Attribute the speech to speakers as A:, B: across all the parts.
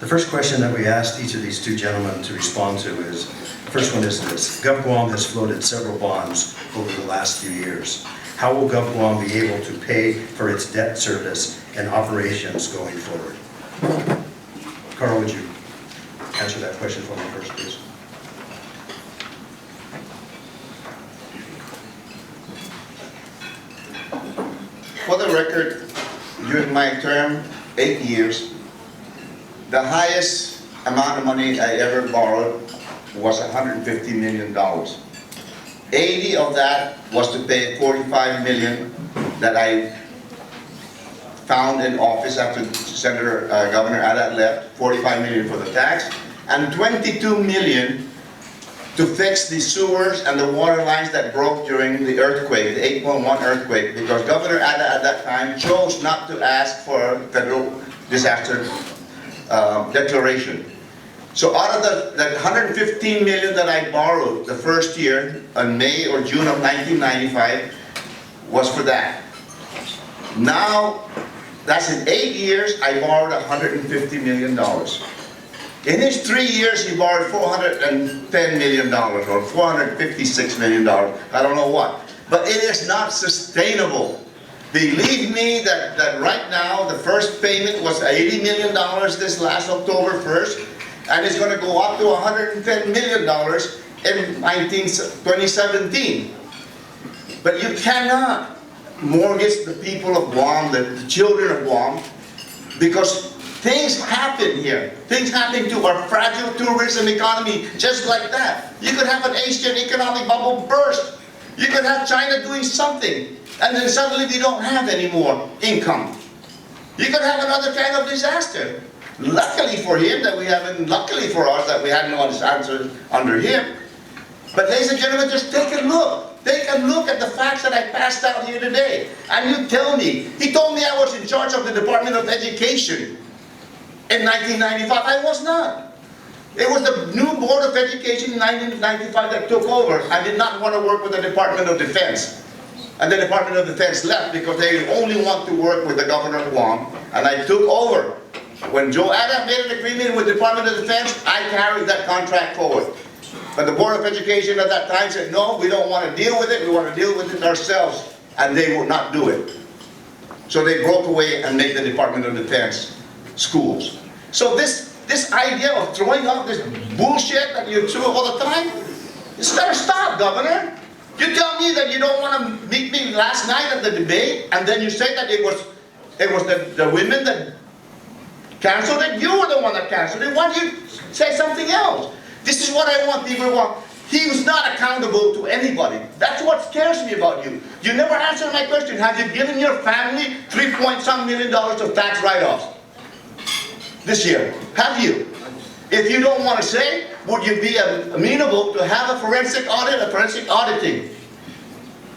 A: The first question that we asked each of these two gentlemen to respond to is, the first one is this: Gov Guam has floated several bonds over the last few years. How will Gov Guam be able to pay for its debt service and operations going forward? Carl, would you answer that question for me first, please?
B: For the record, during my term, 8 years, the highest amount of money I ever borrowed was $150 million. 80 of that was to pay $45 million that I found in office after Governor Adat left, $45 million for the tax, and $22 million to fix the sewers and the water lines that broke during the earthquake, the 8.1 earthquake, because Governor Adat at that time chose not to ask for a federal disaster declaration. So out of that $115 million that I borrowed the first year, in May or June of 1995, was for that. Now, that's in 8 years, I borrowed $150 million. In his 3 years, he borrowed $410 million or $456 million. I don't know what. But it is not sustainable. Believe me that right now, the first payment was $80 million this last October 1st, and it's going to go up to $110 million in 2017. But you cannot mortgage the people of Guam, the children of Guam, because things happen here. Things happen to our fragile tourism economy just like that. You could have an Asian economic bubble burst. You could have China doing something, and then suddenly we don't have any more income. You could have another kind of disaster. Luckily for him that we haven't, luckily for us that we had no disaster under him. But ladies and gentlemen, just take a look. Take a look at the facts that I passed out here today. And you tell me, he told me I was in charge of the Department of Education in 1995. I was not. It was the new Board of Education in 1995 that took over. I did not want to work with the Department of Defense. And the Department of Defense left because they only want to work with the Governor of Guam. And I took over. When Joe Adat made an agreement with the Department of Defense, I carried that contract forward. But the Board of Education at that time said, no, we don't want to deal with it. We want to deal with it ourselves. And they would not do it. So they broke away and made the Department of Defense schools. So this idea of throwing out this bullshit that you throw all the time, it's got to stop, Governor. You tell me that you don't want to meet me last night at the debate, and then you say that it was the women that canceled it. You were the one that canceled it. Why don't you say something else? This is what I want people to want. He was not accountable to anybody. That's what scares me about you. You never answered my question. Have you given your family $3-point-some million of tax write-offs this year? Have you? If you don't want to say, would you be amenable to have a forensic audit, a forensic auditing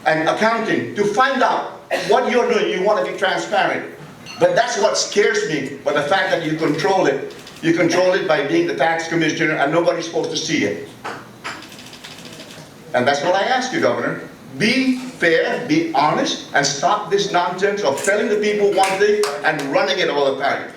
B: and accounting to find out what you're doing? You want to be transparent. But that's what scares me, but the fact that you control it. You control it by being the tax commissioner and nobody's supposed to see it. And that's what I ask you, Governor. Be fair, be honest, and stop this nonsense of telling the people one thing and running it all the time.